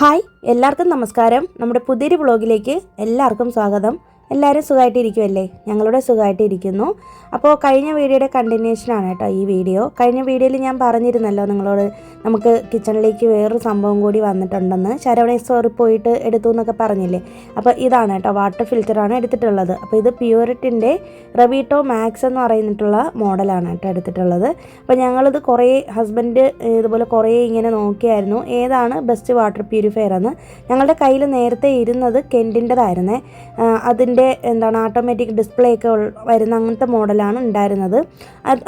Hi എല്ലാവർക്കും നമസ്കാരം. നമ്മുടെ പുതിയൊരു വ്ളോഗിലേക്ക് എല്ലാവർക്കും സ്വാഗതം. എല്ലാവരും സുഖമായിട്ടിരിക്കുമല്ലേ? ഞങ്ങളുടെ സുഖമായിട്ടിരിക്കുന്നു. അപ്പോൾ കഴിഞ്ഞ വീഡിയോയുടെ കണ്ടിന്യൂഷനാണ് കേട്ടോ ഈ വീഡിയോ. കഴിഞ്ഞ വീഡിയോയിൽ ഞാൻ പറഞ്ഞിരുന്നല്ലോ നിങ്ങളോട് നമുക്ക് കിച്ചണിലേക്ക് വേറൊരു സംഭവം കൂടി വന്നിട്ടുണ്ടെന്ന്. ശരവണ സ്റ്റോറിൽ പോയിട്ട് എടുത്തു എന്നൊക്കെ പറഞ്ഞില്ലേ. അപ്പോൾ ഇതാണ് കേട്ടോ, വാട്ടർ ഫിൽറ്ററാണ് എടുത്തിട്ടുള്ളത്. അപ്പോൾ ഇത് പ്യൂരിറ്റിൻ്റെ റെവീട്ടോ മാക്സ് എന്ന് പറയുന്നിട്ടുള്ള മോഡലാണ് കേട്ടോ എടുത്തിട്ടുള്ളത്. അപ്പോൾ ഞങ്ങളിത് കുറേ ഹസ്ബൻഡ് ഇതുപോലെ കുറേ ഇങ്ങനെ നോക്കിയായിരുന്നു ഏതാണ് ബെസ്റ്റ് വാട്ടർ പ്യൂരിഫയർ എന്ന്. ഞങ്ങളുടെ കയ്യിൽ നേരത്തെ ഇരുന്നത് കെൻറ്റിൻ്റെതായിരുന്നേ. അതിൻ്റെ ഓട്ടോമാറ്റിക് ഡിസ്പ്ലേ ഒക്കെ വരുന്ന അങ്ങനത്തെ മോഡലാണ് ഉണ്ടായിരുന്നത്.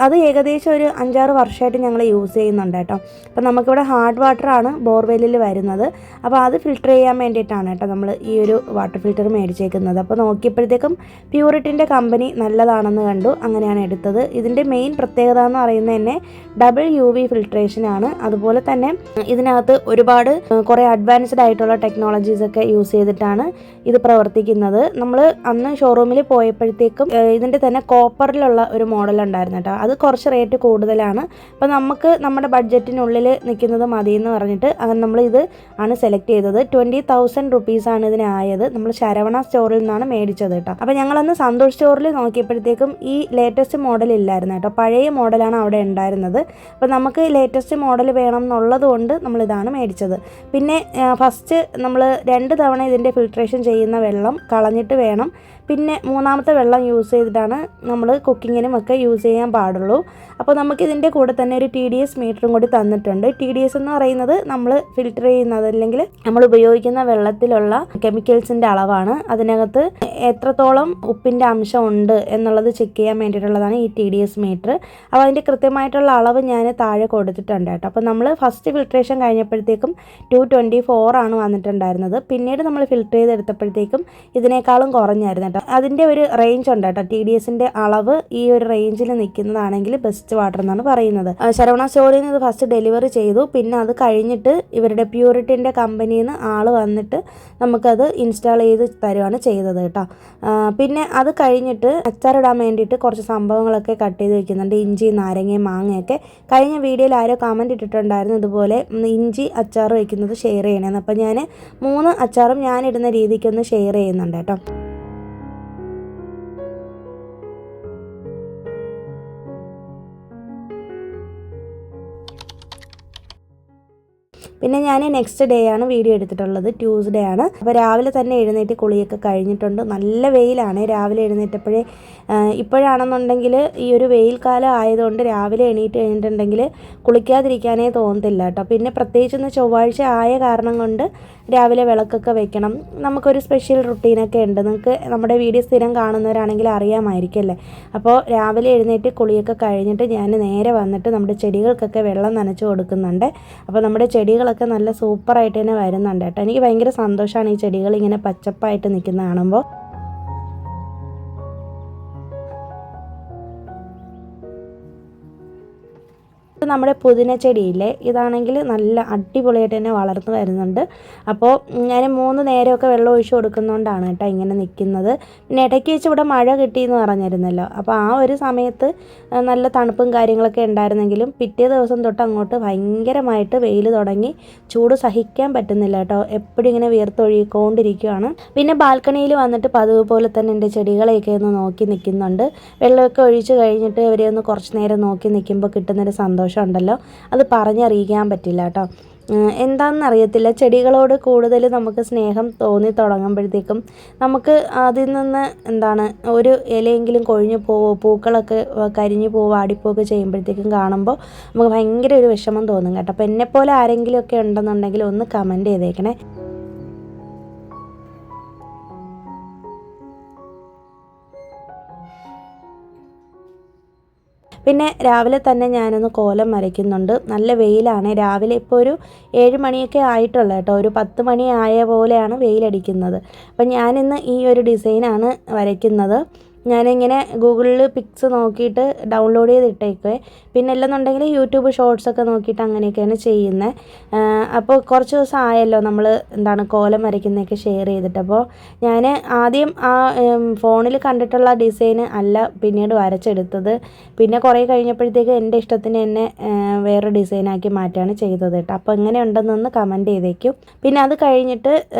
അത് ഏകദേശം ഒരു 5-6 വർഷമായിട്ട് ഞങ്ങൾ യൂസ് ചെയ്യുന്നുണ്ട് കേട്ടോ. അപ്പോൾ നമുക്കിവിടെ ഹാർഡ് വാട്ടറാണ് ബോർവെല്ലിൽ വരുന്നത്. അപ്പോൾ അത് ഫിൽറ്റർ ചെയ്യാൻ വേണ്ടിയിട്ടാണ് കേട്ടോ നമ്മൾ ഈ ഒരു വാട്ടർ ഫിൽറ്റർ മേടിച്ചേക്കുന്നത്. അപ്പോൾ നോക്കിയപ്പോഴത്തേക്കും പ്യൂരിറ്റിൻ്റെ കമ്പനി നല്ലതാണെന്ന് കണ്ടു, അങ്ങനെയാണ് എടുത്തത്. ഇതിൻ്റെ മെയിൻ പ്രത്യേകത എന്ന് പറയുന്നത് തന്നെ ഡബിൾ UV ഫിൽട്രേഷനാണ്. അതുപോലെ തന്നെ ഇതിനകത്ത് ഒരുപാട് കുറേ അഡ്വാൻസ്ഡ് ആയിട്ടുള്ള ടെക്നോളജീസൊക്കെ യൂസ് ചെയ്തിട്ടാണ് ഇത് പ്രവർത്തിക്കുന്നത്. നമ്മൾ അന്ന് ഷോറൂമിൽ പോയപ്പോഴത്തേക്കും ഇതിൻ്റെ തന്നെ കോപ്പറിലുള്ള ഒരു മോഡൽ ഉണ്ടായിരുന്നു കേട്ടോ. അത് കുറച്ച് റേറ്റ് കൂടുതലാണ്. അപ്പോൾ നമുക്ക് നമ്മുടെ ബഡ്ജറ്റിനുള്ളിൽ നിൽക്കുന്നത് മതി എന്ന് പറഞ്ഞിട്ട് നമ്മൾ ഇത് ആണ് സെലക്ട് ചെയ്തത്. 20,000 റുപ്പീസാണ് ഇതിനായത്. നമ്മൾ ശരവണ സ്റ്റോറിൽ നിന്നാണ് മേടിച്ചത് കേട്ടോ. അപ്പോൾ ഞങ്ങളന്ന് സന്തോഷ് സ്റ്റോറിൽ നോക്കിയപ്പോഴത്തേക്കും ഈ ലേറ്റസ്റ്റ് മോഡൽ ഇല്ലായിരുന്നു കേട്ടോ, പഴയ മോഡലാണ് അവിടെ ഉണ്ടായിരുന്നത്. അപ്പോൾ നമുക്ക് ലേറ്റസ്റ്റ് മോഡൽ വേണം എന്നുള്ളത് കൊണ്ട് നമ്മളിതാണ് മേടിച്ചത്. പിന്നെ ഫസ്റ്റ് നമ്മൾ 2 തവണ ഇതിൻ്റെ ഫിൽട്രേഷൻ ചെയ്യുന്ന വെള്ളം കളഞ്ഞിട്ട് വേണം, പിന്നെ 3ാമത്തെ വെള്ളം യൂസ് ചെയ്തിട്ടാണ് നമ്മൾ കുക്കിങ്ങിനും ഒക്കെ യൂസ് ചെയ്യാൻ പാടുള്ളൂ. അപ്പോൾ നമുക്കിതിൻ്റെ കൂടെ തന്നെ ഒരു TDS മീറ്ററും കൂടി തന്നിട്ടുണ്ട്. TDS എന്ന് പറയുന്നത് നമ്മൾ ഫിൽറ്റർ ചെയ്യുന്നത് അല്ലെങ്കിൽ നമ്മൾ ഉപയോഗിക്കുന്ന വെള്ളത്തിലുള്ള കെമിക്കൽസിൻ്റെ അളവാണ്. അതിനകത്ത് എത്രത്തോളം ഉപ്പിൻ്റെ അംശം ഉണ്ട് എന്നുള്ളത് ചെക്ക് ചെയ്യാൻ വേണ്ടിയിട്ടുള്ളതാണ് ഈ TDS മീറ്റർ. അപ്പോൾ അതിൻ്റെ കൃത്യമായിട്ടുള്ള അളവ് ഞാൻ താഴെ കൊടുത്തിട്ടുണ്ട് കേട്ടോ. അപ്പോൾ നമ്മൾ ഫസ്റ്റ് ഫിൽട്രേഷൻ കഴിഞ്ഞപ്പോഴത്തേക്കും 224 ആണ് വന്നിട്ടുണ്ടായിരുന്നത്. പിന്നീട് നമ്മൾ ഫിൽറ്റർ ചെയ്തെടുത്തപ്പോഴത്തേക്കും ഇതിനേക്കാളും കുറഞ്ഞായിരുന്നു കേട്ടോ. അതിൻ്റെ ഒരു റേഞ്ച് ഉണ്ട് കേട്ടോ. TDSൻ്റെ അളവ് ഈ ഒരു റേഞ്ചിൽ നിൽക്കുന്നതാണെങ്കിൽ ബെസ്റ്റ് വാട്ടർ എന്നാണ് പറയുന്നത്. ശരവണ സ്റ്റോറിൽ നിന്ന് ഇത് ഫസ്റ്റ് ഡെലിവറി ചെയ്തു. പിന്നെ അത് കഴിഞ്ഞിട്ട് ഇവരുടെ പ്യൂരിറ്റിൻ്റെ കമ്പനിയിൽ നിന്ന് ആൾ വന്നിട്ട് നമുക്കത് ഇൻസ്റ്റാൾ ചെയ്ത് തരുവാണ് ചെയ്തത് കേട്ടോ. പിന്നെ അത് കഴിഞ്ഞിട്ട് അച്ചാറിടാൻ വേണ്ടിയിട്ട് കുറച്ച് സംഭവങ്ങളൊക്കെ കട്ട് ചെയ്ത് വെക്കുന്നുണ്ട്. ഇഞ്ചി, നാരങ്ങയും മാങ്ങയൊക്കെ. കഴിഞ്ഞ വീഡിയോയിൽ ആരോ കമൻറ്റ് ഇട്ടിട്ടുണ്ടായിരുന്നു ഇതുപോലെ ഇഞ്ചി അച്ചാർ വയ്ക്കുന്നത് ഷെയർ ചെയ്യണമെന്ന്. അപ്പോൾ ഞാൻ 3 അച്ചാറും ഞാനിടുന്ന രീതിക്കൊന്ന് ഷെയർ ചെയ്യുന്നുണ്ട് കേട്ടോ. പിന്നെ ഞാൻ നെക്സ്റ്റ് ഡേ ആണ് വീഡിയോ എടുത്തിട്ടുള്ളത്, ട്യൂസ്ഡേ ആണ്. അപ്പോൾ രാവിലെ തന്നെ എഴുന്നേറ്റ് കുളിയൊക്കെ കഴിഞ്ഞിട്ടുണ്ട്. നല്ല വെയിലാണ്. രാവിലെ എഴുന്നേറ്റപ്പോഴേ ഇപ്പോഴാണെന്നുണ്ടെങ്കിൽ ഈ ഒരു വെയിൽ കാലം ആയതുകൊണ്ട് രാവിലെ എണീറ്റ് കഴിഞ്ഞിട്ടുണ്ടെങ്കിൽ കുളിക്കാതിരിക്കാനേ തോന്നത്തില്ല കേട്ടോ. പിന്നെ പ്രത്യേകിച്ചൊന്ന് ചൊവ്വാഴ്ച ആയ കാരണം കൊണ്ട് രാവിലെ വിളക്കൊക്കെ വെക്കണം. നമുക്കൊരു സ്പെഷ്യൽ റുട്ടീനൊക്കെ ഉണ്ട്. നിങ്ങൾക്ക് നമ്മുടെ വീഡിയോ സ്ഥിരം കാണുന്നവരാണെങ്കിൽ അറിയാമായിരിക്കുമല്ലേ. അപ്പോൾ രാവിലെ എഴുന്നേറ്റ് കുളിയൊക്കെ കഴിഞ്ഞിട്ട് ഞാൻ നേരെ വന്നിട്ട് നമ്മുടെ ചെടികൾക്കൊക്കെ വെള്ളം നനച്ച് കൊടുക്കുന്നുണ്ട്. അപ്പോൾ നമ്മുടെ ചെടികളൊക്കെ നല്ല സൂപ്പറായിട്ട് തന്നെ വരുന്നുണ്ട് കേട്ടോ. എനിക്ക് ഭയങ്കര സന്തോഷമാണ് ഈ ചെടികൾ ഇങ്ങനെ പച്ചപ്പായിട്ട് നിൽക്കുന്ന കാണുമ്പോൾ. നമ്മുടെ പുതിന ചെടിയില്ലേ, ഇതാണെങ്കിൽ നല്ല അടിപൊളിയായിട്ട് തന്നെ വളർന്നു വരുന്നുണ്ട്. അപ്പോൾ ഞാൻ 3 നേരമൊക്കെ വെള്ളം ഒഴിച്ച് കൊടുക്കുന്നതുകൊണ്ടാണ് കേട്ടോ ഇങ്ങനെ നിൽക്കുന്നത്. പിന്നെ ഇടയ്ക്ക് വെച്ച് ഇവിടെ മഴ കിട്ടിയെന്ന് പറഞ്ഞിരുന്നല്ലോ. അപ്പോൾ ആ ഒരു സമയത്ത് നല്ല തണുപ്പും കാര്യങ്ങളൊക്കെ ഉണ്ടായിരുന്നെങ്കിലും പിറ്റേ ദിവസം തൊട്ട് അങ്ങോട്ട് ഭയങ്കരമായിട്ട് വെയിൽ തുടങ്ങി. ചൂട് സഹിക്കാൻ പറ്റുന്നില്ല കേട്ടോ. എപ്പോഴും ഇങ്ങനെ വിയർത്തൊഴുകിക്കൊണ്ടിരിക്കുകയാണ്. പിന്നെ ബാൽക്കണിയിൽ വന്നിട്ട് പതിവ് പോലെ തന്നെ എൻ്റെ ചെടികളെയൊക്കെ ഒന്ന് നോക്കി നിൽക്കുന്നുണ്ട്. വെള്ളമൊക്കെ ഒഴിച്ച് കഴിഞ്ഞിട്ട് അവരെ ഒന്ന് കുറച്ച് നേരം നോക്കി നിൽക്കുമ്പോൾ കിട്ടുന്നൊരു സന്തോഷം ഉണ്ടല്ലോ, അത് പറഞ്ഞറിയിക്കാൻ പറ്റില്ല കേട്ടോ. എന്താണെന്നറിയത്തില്ല, ചെടികളോട് കൂടുതൽ നമുക്ക് സ്നേഹം തോന്നി തുടങ്ങുമ്പോഴത്തേക്കും നമുക്ക് അതിൽ നിന്ന് ഒരു ഇലയെങ്കിലും കൊഴിഞ്ഞു പോവോ, പൂക്കളൊക്കെ കരിഞ്ഞു പോവോ, വാടിപ്പോവൊക്കെ ചെയ്യുമ്പോഴത്തേക്കും കാണുമ്പോൾ നമുക്ക് ഭയങ്കര ഒരു വിഷമം തോന്നും കേട്ടോ. അപ്പോൾ എന്നെപ്പോലെ ആരെങ്കിലുമൊക്കെ ഉണ്ടെന്നുണ്ടെങ്കിൽ ഒന്ന് കമൻറ്റ് ചെയ്തേക്കണേ. പിന്നെ രാവിലെ തന്നെ ഞാനൊന്ന് കോലം വരയ്ക്കുന്നുണ്ട്. നല്ല വെയിലാണ്. രാവിലെ ഇപ്പോൾ ഒരു 7 മണിയൊക്കെ ആയിട്ടുള്ള കേട്ടോ. ഒരു 10 മണി ആയ പോലെയാണ് വെയിലടിക്കുന്നത്. അപ്പം ഞാനിന്ന് ഈ ഒരു ഡിസൈനാണ് വരയ്ക്കുന്നത്. ഞാനിങ്ങനെ ഗൂഗിളിൽ പിക്സ് നോക്കിയിട്ട് ഡൗൺലോഡ് ചെയ്തിട്ടേക്കുവേ. പിന്നെ അല്ലെന്നുണ്ടെങ്കിൽ യൂട്യൂബ് ഷോർട്സൊക്കെ നോക്കിയിട്ട് അങ്ങനെയൊക്കെയാണ് ചെയ്യുന്നത്. അപ്പോൾ കുറച്ച് ദിവസം ആയല്ലോ നമ്മൾ കോലം വരയ്ക്കുന്നതൊക്കെ ഷെയർ ചെയ്തിട്ട്. അപ്പോൾ ഞാൻ ആദ്യം ആ ഫോണിൽ കണ്ടിട്ടുള്ള ഡിസൈൻ അല്ല പിന്നീട് വരച്ചെടുത്തത്. പിന്നെ കുറേ കഴിഞ്ഞപ്പോഴത്തേക്ക് എൻ്റെ ഇഷ്ടത്തിന് തന്നെ വേറെ ഡിസൈനാക്കി മാറ്റുകയാണ് ചെയ്തത് കേട്ടോ. അപ്പോൾ എങ്ങനെയുണ്ടെന്നൊന്ന് കമൻറ്റ് ചെയ്തേക്കും. പിന്നെ അത് കഴിഞ്ഞിട്ട്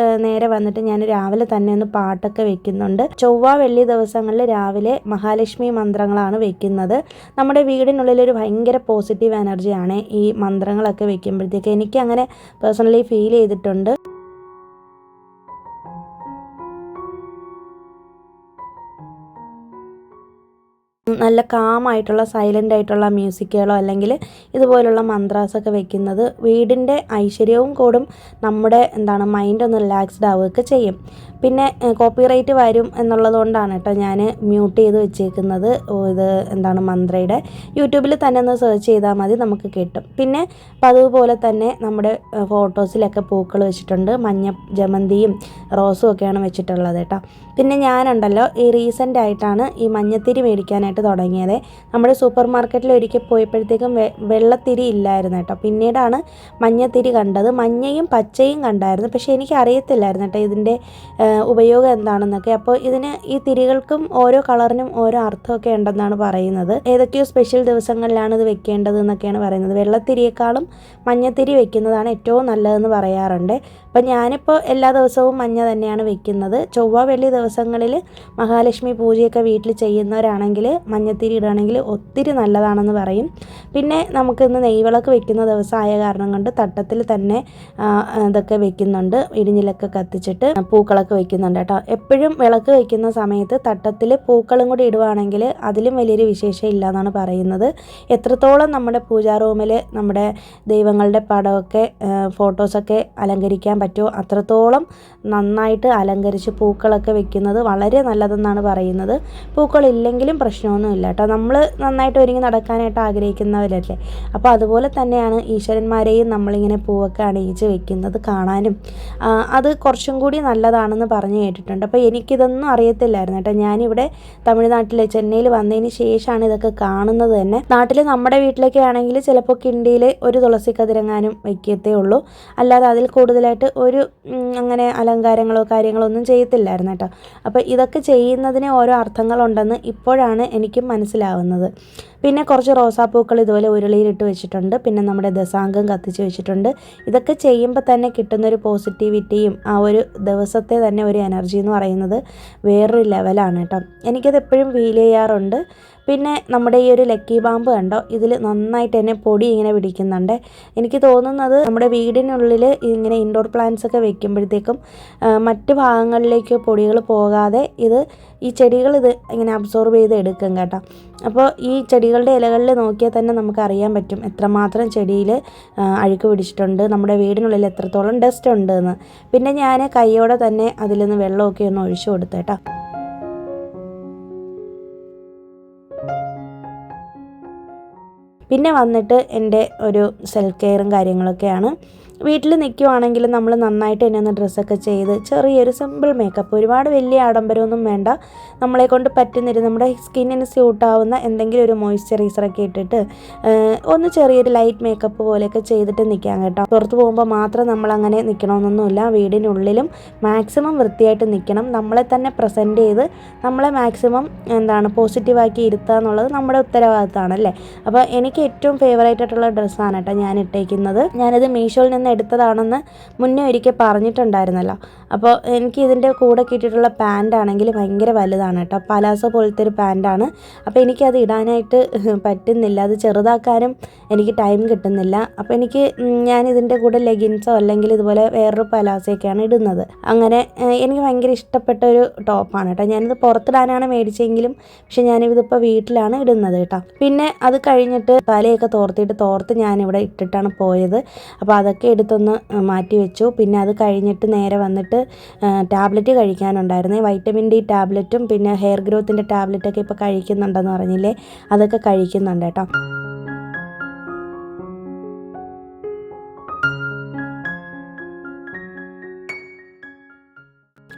നേരെ വന്നിട്ട് ഞാൻ രാവിലെ തന്നെ ഒന്ന് പാട്ടൊക്കെ വെക്കുന്നുണ്ട്. ചൊവ്വ വെള്ളി ദിവസങ്ങളിൽ രാവിലെ മഹാലക്ഷ്മി മന്ത്രങ്ങളാണ് വെക്കുന്നത്. നമ്മുടെ വീടിനുള്ളിലൊരു ഭയങ്കര പോസിറ്റീവ് എനർജിയാണ് ഈ മന്ത്രങ്ങളൊക്കെ വെക്കുമ്പോഴത്തേക്ക്. എനിക്ക് അങ്ങനെ പേഴ്സണലി ഫീൽ ചെയ്തിട്ടുണ്ട്. നല്ല കാമായിട്ടുള്ള സൈലൻ്റ് ആയിട്ടുള്ള മ്യൂസിക്കുകളോ അല്ലെങ്കിൽ ഇതുപോലുള്ള മന്ത്രാസൊക്കെ വെക്കുന്നത് വീടിൻ്റെ ഐശ്വര്യവും കൂടും, നമ്മുടെ മൈൻഡ് ഒന്ന് റിലാക്സ്ഡ് ആവുകയൊക്കെ ചെയ്യും. പിന്നെ കോപ്പിറൈറ്റ് വരും എന്നുള്ളതുകൊണ്ടാണ് കേട്ടോ ഞാൻ മ്യൂട്ട് ചെയ്ത് വെച്ചേക്കുന്നത്. ഇത് മന്ത്രയുടെ യൂട്യൂബിൽ തന്നെ ഒന്ന് സെർച്ച് ചെയ്താൽ മതി, നമുക്ക് കിട്ടും. പിന്നെ അതുപോലെ തന്നെ നമ്മുടെ ഫോട്ടോസിലൊക്കെ പൂക്കൾ വെച്ചിട്ടുണ്ട്. മഞ്ഞ ജമന്തിയും റോസും ഒക്കെയാണ് വെച്ചിട്ടുള്ളത് കേട്ടോ. പിന്നെ ഞാനുണ്ടല്ലോ ഈ റീസെൻ്റ് ആയിട്ടാണ് ഈ മഞ്ഞത്തിരി മേടിക്കാനായിട്ട് തുടങ്ങിയത്. നമ്മുടെ സൂപ്പർ മാർക്കറ്റിൽ ഒരിക്കൽ പോയപ്പോഴത്തേക്കും വെള്ളത്തിരി ഇല്ലായിരുന്നു കേട്ടോ. പിന്നീടാണ് മഞ്ഞത്തിരി കണ്ടത്. മഞ്ഞയും പച്ചയും കണ്ടായിരുന്നു, പക്ഷേ എനിക്ക് അറിയത്തില്ലായിരുന്നു കേട്ടോ ഇതിൻ്റെ ഉപയോഗം എന്താണെന്നൊക്കെ. അപ്പോൾ ഈ തിരികൾക്കും ഓരോ കളറിനും ഓരോ അർത്ഥമൊക്കെ ഉണ്ടെന്നാണ് പറയുന്നത്. ഏതൊക്കെയോ സ്പെഷ്യൽ ദിവസങ്ങളിലാണ് ഇത് വെക്കേണ്ടത് എന്നൊക്കെയാണ് പറയുന്നത്. വെള്ളത്തിരിയേക്കാളും മഞ്ഞത്തിരി വെക്കുന്നതാണ് ഏറ്റവും നല്ലതെന്ന് പറയാറുണ്ട്. അപ്പം ഞാനിപ്പോൾ എല്ലാ ദിവസവും മഞ്ഞ തന്നെയാണ് വെക്കുന്നത്. ചൊവ്വ വെള്ളി ദിവസങ്ങളിൽ മഹാലക്ഷ്മി പൂജയൊക്കെ വീട്ടിൽ ചെയ്യുന്നവരാണെങ്കിൽ മഞ്ഞത്തിരി ഇടുകയാണെങ്കിൽ ഒത്തിരി നല്ലതാണെന്ന് പറയും. പിന്നെ നമുക്കിന്ന് നെയ്വിളക്ക് വെക്കുന്ന ദിവസമായ കാരണം കൊണ്ട് തട്ടത്തിൽ തന്നെ ഇതൊക്കെ വെക്കുന്നുണ്ട്. ഇടിഞ്ഞിലൊക്കെ കത്തിച്ചിട്ട് പൂക്കളൊക്കെ വെക്കുന്നുണ്ട് കേട്ടോ. എപ്പോഴും വിളക്ക് വയ്ക്കുന്ന സമയത്ത് തട്ടത്തിൽ പൂക്കളും കൂടി ഇടുവാണെങ്കിൽ അതിലും വലിയൊരു വിശേഷം ഇല്ല എന്നാണ് പറയുന്നത്. എത്രത്തോളം നമ്മുടെ പൂജാ റൂമിൽ നമ്മുടെ ദൈവങ്ങളുടെ പടമൊക്കെ ഫോട്ടോസൊക്കെ അലങ്കരിക്കാൻ പറ്റുമോ അത്രത്തോളം നന്നായിട്ട് അലങ്കരിച്ച് പൂക്കളൊക്കെ വെക്കുന്നത് വളരെ നല്ലതെന്നാണ് പറയുന്നത്. പൂക്കളില്ലെങ്കിലും പ്രശ്നമൊന്നുമില്ല കേട്ടോ. നമ്മൾ നന്നായിട്ട് ഒരുങ്ങി നടക്കാനായിട്ട് ആഗ്രഹിക്കുന്നവരല്ലേ. അപ്പോൾ അതുപോലെ തന്നെയാണ് ഈശ്വരന്മാരെയും നമ്മളിങ്ങനെ പൂവൊക്കെ അണിയിച്ച് വെക്കുന്നത്. കാണാനും അത് കുറച്ചും കൂടി നല്ലതാണെന്ന് പറഞ്ഞു കേട്ടിട്ടുണ്ട്. അപ്പോൾ എനിക്കിതൊന്നും അറിയത്തില്ലായിരുന്നു കേട്ടോ. ഞാനിവിടെ തമിഴ്നാട്ടിലെ ചെന്നൈയിൽ വന്നതിന് ശേഷമാണ് ഇതൊക്കെ കാണുന്നത് തന്നെ. നാട്ടിൽ നമ്മുടെ വീട്ടിലൊക്കെ ആണെങ്കിൽ ചിലപ്പോൾ കിണ്ടിയിൽ ഒരു തുളസി കതിരെങ്ങാനും വയ്ക്കത്തേ ഉള്ളൂ, അല്ലാതെ അതിൽ കൂടുതലായിട്ട് ഒരു അങ്ങനെ അലങ്കാരങ്ങളോ കാര്യങ്ങളോ ഒന്നും ചെയ്യത്തില്ലായിരുന്നു കേട്ടോ. അപ്പോൾ ഇതൊക്കെ ചെയ്യുന്നതിന് ഓരോ അർത്ഥങ്ങളുണ്ടെന്ന് ഇപ്പോഴാണ് എനിക്കും മനസ്സിലാവുന്നത്. പിന്നെ കുറച്ച് റോസാപ്പൂക്കൾ ഇതുപോലെ ഉരുളിയിലിട്ട് വെച്ചിട്ടുണ്ട്. പിന്നെ നമ്മുടെ ദശാംഗം കത്തിച്ച് വെച്ചിട്ടുണ്ട്. ഇതൊക്കെ ചെയ്യുമ്പോൾ തന്നെ കിട്ടുന്നൊരു പോസിറ്റിവിറ്റിയും ആ ഒരു ദിവസത്തെ തന്നെ ഒരു എനർജി എന്ന് പറയുന്നത് വേറൊരു ലെവലാണ് കേട്ടോ. എനിക്കത് എപ്പോഴും ഫീൽ ചെയ്യാറുണ്ട്. പിന്നെ നമ്മുടെ ഈ ഒരു ലക്കി ബാമ്പ് കണ്ടോ, ഇതിൽ നന്നായിട്ട് തന്നെ പൊടി ഇങ്ങനെ പിടിക്കുന്നുണ്ട്. എനിക്ക് തോന്നുന്നത് നമ്മുടെ വീടിനുള്ളിൽ ഇങ്ങനെ ഇൻഡോർ പ്ലാന്റ്സ് ഒക്കെ വെക്കുമ്പോഴത്തേക്കും മറ്റ് ഭാഗങ്ങളിലേക്ക് പൊടികൾ പോകാതെ ഈ ചെടികൾ ഇങ്ങനെ അബ്സോർബ് ചെയ്ത് എടുക്കും കേട്ടോ. അപ്പോൾ ഈ ചെടികളുടെ ഇലകളിൽ നോക്കിയാൽ തന്നെ നമുക്ക് അറിയാൻ പറ്റും എത്രമാത്രം ചെടിയിൽ അഴുക്ക് പിടിച്ചിട്ടുണ്ട്, നമ്മുടെ വീടിനുള്ളിൽ എത്രത്തോളം ഡസ്റ്റ് ഉണ്ട് എന്ന്. പിന്നെ ഞാൻ കൈയോടെ തന്നെ അതിൽ നിന്ന് വെള്ളമൊക്കെ ഒന്ന് ഒഴിച്ചു കൊടുത്തു കേട്ടോ. പിന്നെ വന്നിട്ട് എൻ്റെ ഒരു സെൽഫ് കെയറും കാര്യങ്ങളൊക്കെയാണ്. വീട്ടിൽ നിൽക്കുവാണെങ്കിൽ നമ്മൾ നന്നായിട്ട് തന്നെ ഒന്ന് ഡ്രസ്സൊക്കെ ചെയ്ത് ചെറിയൊരു സിമ്പിൾ മേക്കപ്പ്, ഒരുപാട് വലിയ ആഡംബരമൊന്നും വേണ്ട, നമ്മളെ കൊണ്ട് പറ്റുന്നൊരു നമ്മുടെ സ്കിന്നിന് സ്യൂട്ടാവുന്ന എന്തെങ്കിലും ഒരു മോയ്സ്ചറൈസറൊക്കെ ഇട്ടിട്ട് ഒന്ന് ചെറിയൊരു ലൈറ്റ് മേക്കപ്പ് പോലെയൊക്കെ ചെയ്തിട്ട് നിൽക്കാം കേട്ടോ. പുറത്ത് പോകുമ്പോൾ മാത്രം നമ്മളങ്ങനെ നിൽക്കണമെന്നൊന്നുമില്ല. വീടിനുള്ളിലും മാക്സിമം വൃത്തിയായിട്ട് നിൽക്കണം. നമ്മളെ തന്നെ പ്രസൻറ്റ് ചെയ്ത് നമ്മളെ മാക്സിമം പോസിറ്റീവാക്കി ഇരുത്തുക എന്നുള്ളത് നമ്മുടെ ഉത്തരവാദിത്തമാണല്ലേ. അപ്പോൾ എനിക്ക് ഏറ്റവും ഫേവറേറ്റ് ആയിട്ടുള്ള ഡ്രസ്സാണ് കേട്ടോ ഞാൻ ഇട്ടേക്കുന്നത്. ഞാനിത് മീഷോയിൽ നിന്ന് എടുത്തതാണെന്ന് മുന്നേ ഒരിക്കൽ പറഞ്ഞിട്ടുണ്ടായിരുന്നല്ലോ. അപ്പോൾ എനിക്ക് ഇതിൻ്റെ കൂടെ കിട്ടിയിട്ടുള്ള പാൻ്റ് ആണെങ്കിൽ ഭയങ്കര വലുതാണ് കേട്ടോ. പലാസോ പോലത്തെ ഒരു പാൻ്റാണ്. അപ്പോൾ എനിക്കത് ഇടാനായിട്ട് പറ്റുന്നില്ല, അത് ചെറുതാക്കാനും എനിക്ക് ടൈം കിട്ടുന്നില്ല. അപ്പോൾ ഞാനിതിൻ്റെ കൂടെ ലെഗിൻസോ അല്ലെങ്കിൽ ഇതുപോലെ വേറൊരു പലാസയൊക്കെയാണ് ഇടുന്നത്. അങ്ങനെ എനിക്ക് ഭയങ്കര ഇഷ്ടപ്പെട്ട ഒരു ടോപ്പാണ് കേട്ടോ. ഞാനിത് പുറത്തിടാനാണ് മേടിച്ചെങ്കിലും പക്ഷെ ഞാനിതിപ്പോൾ വീട്ടിലാണ് ഇടുന്നത് കേട്ടോ. പിന്നെ അത് കഴിഞ്ഞിട്ട് തലയൊക്കെ തോർത്ത് ഞാനിവിടെ ഇട്ടിട്ടാണ് പോയത്. അപ്പോൾ അതൊക്കെ എടുത്തൊന്ന് മാറ്റി വെച്ചു. പിന്നെ അത് കഴിഞ്ഞിട്ട് നേരെ വന്നിട്ട് ടാബ്ലറ്റ് കഴിക്കാനുണ്ടായിരുന്നു. വൈറ്റമിൻ ഡി ടാബ്ലറ്റും പിന്നെ ഹെയർ ഗ്രോത്തിൻ്റെ ടാബ്ലറ്റൊക്കെ ഇപ്പോൾ കഴിക്കുന്നുണ്ടെന്ന് പറഞ്ഞില്ലേ, അതൊക്കെ കഴിക്കുന്നുണ്ട് കേട്ടോ.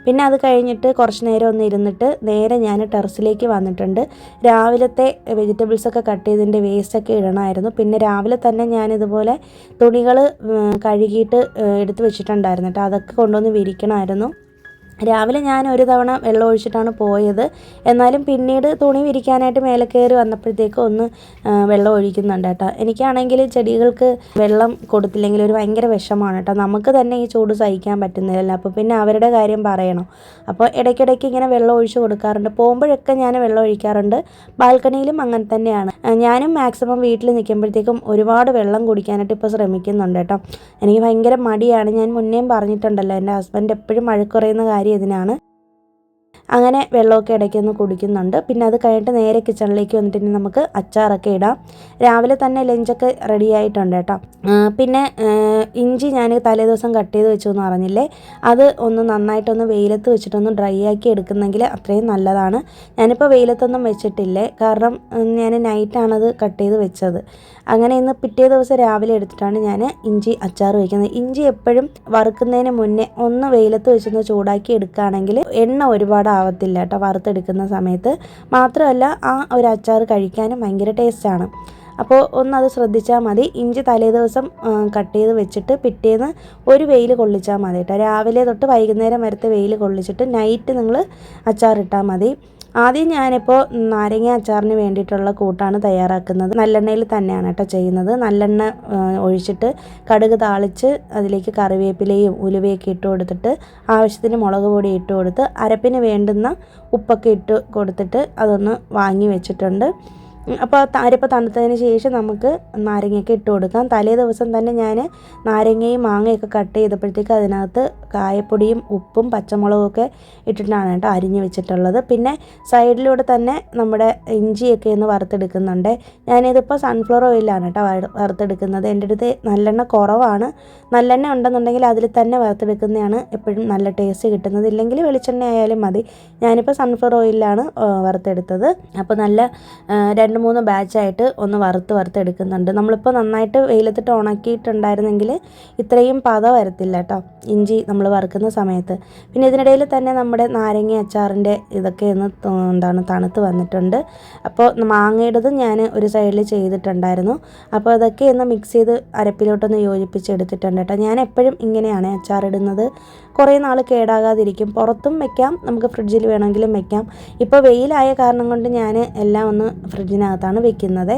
പിന്നെ അത് കഴിഞ്ഞിട്ട് കുറച്ച് നേരം ഒന്ന് ഇരുന്നിട്ട് നേരെ ഞാൻ ടെറസിലേക്ക് വന്നിട്ടുണ്ട്. രാവിലത്തെ വെജിറ്റബിൾസൊക്കെ കട്ട് ചെയ്തതിൻ്റെ വേസ്റ്റൊക്കെ ഇടണമായിരുന്നു. പിന്നെ രാവിലെ തന്നെ ഞാനിതുപോലെ തുണികൾ കഴുകിയിട്ട് എടുത്ത് വെച്ചിട്ടുണ്ടായിരുന്നു കേട്ടോ. അതൊക്കെ കൊണ്ടുവന്ന് വിരിക്കണമായിരുന്നു. രാവിലെ ഞാൻ ഒരു തവണ വെള്ളം ഒഴിച്ചിട്ടാണ് പോയത്. എന്നാലും പിന്നീട് തുണി വിരിക്കാനായിട്ട് മേലെ കയറി വന്നപ്പോഴത്തേക്ക് ഒന്ന് വെള്ളം ഒഴിക്കുന്നുണ്ട് കേട്ടോ. എനിക്കാണെങ്കിൽ ചെടികൾക്ക് വെള്ളം കൊടുത്തില്ലെങ്കിൽ ഒരു ഭയങ്കര വിഷമമാണ് കേട്ടോ. നമുക്ക് തന്നെ ഈ ചൂട് സഹിക്കാൻ പറ്റുന്നില്ലല്ലോ. അപ്പോൾ പിന്നെ അവരുടെ കാര്യം പറയണം. അപ്പോൾ ഇടയ്ക്കിടയ്ക്ക് ഇങ്ങനെ വെള്ളം ഒഴിച്ച് കൊടുക്കാറുണ്ട്. പോകുമ്പോഴൊക്കെ ഞാൻ വെള്ളം ഒഴിക്കാറുണ്ട്. ബാൽക്കണിയിലും അങ്ങനെ തന്നെയാണ്. ഞാനും മാക്സിമം വീട്ടിൽ നിൽക്കുമ്പോഴത്തേക്കും ഒരുപാട് വെള്ളം കുടിക്കാനായിട്ട് ഇപ്പോൾ ശ്രമിക്കുന്നുണ്ട് കേട്ടോ. എനിക്ക് ഭയങ്കര മടിയാണ്. ഞാൻ മുന്നേയും പറഞ്ഞിട്ടുണ്ടല്ലോ, എൻ്റെ ഹസ്ബൻഡ് എപ്പോഴും വഴക്കുറയുന്ന കാര്യം ഇതിനാണ്. അങ്ങനെ വെള്ളമൊക്കെ ഇടയ്ക്കൊന്ന് കുടിക്കുന്നുണ്ട്. പിന്നെ അത് കഴിഞ്ഞിട്ട് നേരെ കിച്ചണിലേക്ക് വന്നിട്ട് നമുക്ക് അച്ചാറൊക്കെ ഇടാം. രാവിലെ തന്നെ ലഞ്ചൊക്കെ റെഡി ആയിട്ടുണ്ട് കേട്ടോ. പിന്നെ ഇഞ്ചി ഞാൻ തലേദിവസം കട്ട് ചെയ്ത് വെച്ചു എന്ന് പറഞ്ഞില്ലേ, അത് ഒന്ന് നന്നായിട്ടൊന്ന് വെയിലത്ത് വെച്ചിട്ടൊന്ന് ഡ്രൈ ആക്കി എടുക്കുന്നെങ്കിൽ അത്രയും നല്ലതാണ്. ഞാനിപ്പോൾ വെയിലത്തൊന്നും വെച്ചിട്ടില്ലേ, കാരണം ഞാൻ നൈറ്റാണത് കട്ട് ചെയ്ത് വെച്ചത്. അങ്ങനെ ഇന്ന് പിറ്റേ ദിവസം രാവിലെ എടുത്തിട്ടാണ് ഞാൻ ഇഞ്ചി അച്ചാർ വയ്ക്കുന്നത്. ഇഞ്ചി എപ്പോഴും വറുക്കുന്നതിന് മുന്നേ ഒന്ന് വെയിലത്ത് വെച്ചൊന്ന് ചൂടാക്കി എടുക്കുകയാണെങ്കിൽ എണ്ണ ഒരുപാട് ആവത്തില്ല കേട്ടോ വറുത്തെടുക്കുന്ന സമയത്ത്. മാത്രമല്ല ആ ഒരു അച്ചാർ കഴിക്കാനും ഭയങ്കര ടേസ്റ്റാണ്. അപ്പോൾ ഒന്നത് ശ്രദ്ധിച്ചാൽ മതി. ഇഞ്ചി തലേദിവസം കട്ട് ചെയ്ത് വെച്ചിട്ട് പിറ്റേന്ന് ഒരു വെയിൽ കൊള്ളിച്ചാൽ മതി കേട്ടോ. രാവിലെ തൊട്ട് വൈകുന്നേരം വരത്തെ വെയിൽ കൊള്ളിച്ചിട്ട് നൈറ്റ് നിങ്ങൾ അച്ചാറിട്ടാൽ മതി. ആദ്യം ഞാനിപ്പോൾ നാരങ്ങ അച്ചാറിന് വേണ്ടിയിട്ടുള്ള കൂട്ടാണ് തയ്യാറാക്കുന്നത്. നല്ലെണ്ണയിൽ തന്നെയാണ് കേട്ടോ ചെയ്യുന്നത്. നല്ലെണ്ണ ഒഴിച്ചിട്ട് കടുക് താളിച്ച് അതിലേക്ക് കറിവേപ്പിലയും ഉലുവയൊക്കെ ഇട്ട് കൊടുത്തിട്ട് ആവശ്യത്തിന് മുളക് പൊടി ഇട്ട് കൊടുത്ത് അരപ്പിന് വേണ്ടുന്ന ഉപ്പൊക്കെ ഇട്ട് കൊടുത്തിട്ട് അതൊന്ന് വാങ്ങി വെച്ചിട്ടുണ്ട്. അപ്പോൾ അരപ്പ് തണുത്തതിന് ശേഷം നമുക്ക് നാരങ്ങയൊക്കെ ഇട്ട് കൊടുക്കാം. തലേ ദിവസം തന്നെ ഞാൻ നാരങ്ങയും മാങ്ങയൊക്കെ കട്ട് ചെയ്തപ്പോഴത്തേക്ക് അതിനകത്ത് കായപ്പൊടിയും ഉപ്പും പച്ചമുളകും ഒക്കെ ഇട്ടിട്ടാണ് കേട്ടോ അരിഞ്ഞ് വെച്ചിട്ടുള്ളത്. പിന്നെ സൈഡിലൂടെ തന്നെ നമ്മുടെ ഇഞ്ചിയൊക്കെ ഒന്ന് വറുത്തെടുക്കുന്നുണ്ട്. ഞാനിതിപ്പോൾ സൺഫ്ലവർ ഓയിലാണ് കേട്ടോ വറുത്തെടുക്കുന്നത്. എൻ്റെ അടുത്ത് നല്ലെണ്ണ കുറവാണ്. നല്ലെണ്ണ ഉണ്ടെന്നുണ്ടെങ്കിൽ അതിൽ തന്നെ വറുത്തെടുക്കുന്നതാണ് എപ്പോഴും നല്ല ടേസ്റ്റ് കിട്ടുന്നത്. ഇല്ലെങ്കിൽ വെളിച്ചെണ്ണ ആയാലും മതി. ഞാനിപ്പോൾ സൺഫ്ലവർ ഓയിലാണ് വറുത്തെടുത്തത്. അപ്പോൾ നല്ല 2-3 ബാച്ചായിട്ട് ഒന്ന് വറുത്തെടുക്കുന്നുണ്ട്. നമ്മളിപ്പോൾ നന്നായിട്ട് വെയിലത്തിട്ട് ഉണക്കിയിട്ടുണ്ടായിരുന്നെങ്കിൽ ഇത്രയും പത വരത്തില്ല കേട്ടോ ഇഞ്ചി നമ്മൾ വറുക്കുന്ന സമയത്ത്. പിന്നെ ഇതിനിടയിൽ തന്നെ നമ്മുടെ നാരങ്ങ അച്ചാറിൻ്റെ ഇതൊക്കെ ഒന്ന് തണുത്ത് വന്നിട്ടുണ്ട്. അപ്പോൾ മാങ്ങയുടേതും ഞാൻ ഒരു സൈഡിൽ ചെയ്തിട്ടുണ്ടായിരുന്നു. അപ്പോൾ അതൊക്കെ ഒന്ന് മിക്സ് ചെയ്ത് അരപ്പിലോട്ടൊന്ന് യോജിപ്പിച്ചെടുത്തിട്ടുണ്ട് കേട്ടോ. ഞാൻ എപ്പോഴും ഇങ്ങനെയാണ് അച്ചാറിടുന്നത്. കുറേ നാൾ കേടാകാതിരിക്കും. പുറത്തും വെക്കാം, നമുക്ക് ഫ്രിഡ്ജിൽ വേണമെങ്കിലും വെക്കാം. ഇപ്പോൾ വെയിലായ കാരണം കൊണ്ട് ഞാൻ എല്ലാം ഒന്ന് ഫ്രിഡ്ജിനകത്താണ് വെക്കുന്നത്.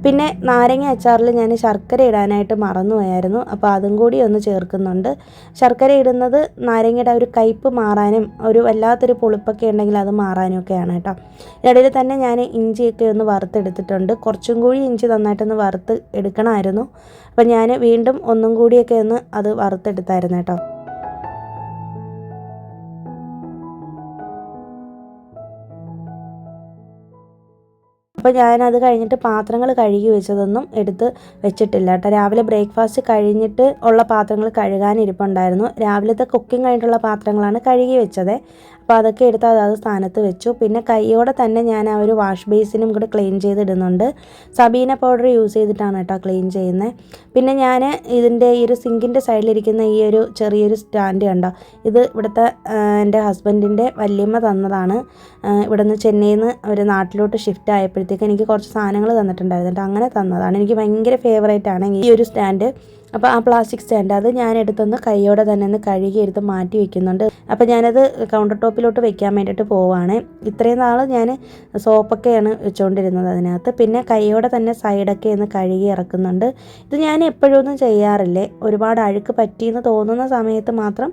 പിന്നെ നാരങ്ങ അച്ചാറിൽ ഞാൻ ശർക്കര ഇടാനായിട്ട് മറന്നുപോയായിരുന്നു. അപ്പോൾ അതും കൂടി ഒന്ന് ചേർക്കുന്നുണ്ട്. ശർക്കര ഇടുന്നത് നാരങ്ങയുടെ ഒരു കയ്പ്പ് മാറാനും ഒരു വല്ലാത്തൊരു പുളിപ്പൊക്കെ ഉണ്ടെങ്കിൽ അത് മാറാനും ഒക്കെയാണ് കേട്ടോ. ഇടയിൽ തന്നെ ഞാൻ ഇഞ്ചിയൊക്കെ ഒന്ന് വറുത്തെടുത്തിട്ടുണ്ട്. കുറച്ചും കൂടി ഇഞ്ചി നന്നായിട്ടൊന്ന് വറുത്ത് എടുക്കണമായിരുന്നു. അപ്പോൾ ഞാൻ വീണ്ടും ഒന്നും കൂടിയൊക്കെ ഒന്ന് അത് വറുത്തെടുത്തായിരുന്നു കേട്ടോ. അപ്പോൾ ഞാനത് കഴിഞ്ഞിട്ട് പാത്രങ്ങൾ കഴുകി വെച്ചതൊന്നും എടുത്ത് വെച്ചിട്ടില്ല കേട്ടോ. രാവിലെ ബ്രേക്ക്ഫാസ്റ്റ് കഴിഞ്ഞിട്ട് ഉള്ള പാത്രങ്ങൾ കഴുകാനിരിപ്പുണ്ടായിരുന്നു. രാവിലത്തെ കുക്കിംഗ് കഴിഞ്ഞിട്ടുള്ള പാത്രങ്ങളാണ് കഴുകി വെച്ചത്. അപ്പോൾ അതൊക്കെ എടുത്ത് അത് സ്ഥാനത്ത് വെച്ചു. പിന്നെ കൈയോടെ തന്നെ ഞാൻ ആ ഒരു വാഷ് ബേസിനും കൂടെ ക്ലീൻ ചെയ്തിടുന്നുണ്ട്. സബീന പൗഡർ യൂസ് ചെയ്തിട്ടാണ് കേട്ടോ ക്ലീൻ ചെയ്യുന്നത്. പിന്നെ ഞാൻ ഇതിൻ്റെ ഈ ഒരു സിങ്കിൻ്റെ സൈഡിലിരിക്കുന്ന ഈ ഒരു ചെറിയൊരു സ്റ്റാൻഡ് കണ്ടോ, ഇത് ഇവിടുത്തെ എൻ്റെ ഹസ്ബൻഡിൻ്റെ വല്യമ്മ തന്നതാണ്. ഇവിടെ നിന്ന് ചെന്നൈയിൽ നിന്ന് ഒരു നാട്ടിലോട്ട് ഷിഫ്റ്റ് ആയപ്പോഴത്തേക്ക് എനിക്ക് കുറച്ച് സാധനങ്ങൾ തന്നിട്ടുണ്ടായിരുന്നു. അങ്ങനെ തന്നതാണ്. എനിക്ക് ഭയങ്കര ഫേവറേറ്റ് ആണ് ഈ ഒരു സ്റ്റാൻഡ്. അപ്പോൾ ആ പ്ലാസ്റ്റിക് സ്റ്റാൻഡ് അത് ഞാൻ എടുത്തൊന്ന് കൈയോടെ തന്നെ ഒന്ന് കഴുകി എടുത്ത് മാറ്റി വെക്കുന്നുണ്ട്. അപ്പോൾ ഞാനത് കൗണ്ടർ ടോപ്പിലോട്ട് വെക്കാൻ വേണ്ടിയിട്ട് പോവുകയാണ്. ഇത്രയും നാൾ ഞാൻ സോപ്പൊക്കെയാണ് വെച്ചുകൊണ്ടിരുന്നത് അതിനകത്ത്. പിന്നെ കൈയോടെ തന്നെ സൈഡൊക്കെ ഒന്ന് കഴുകി ഇറക്കുന്നുണ്ട്. ഇത് ഞാൻ എപ്പോഴൊന്നും ചെയ്യാറില്ലേ. ഒരുപാട് അഴുക്ക് പറ്റിയെന്ന് തോന്നുന്ന സമയത്ത് മാത്രം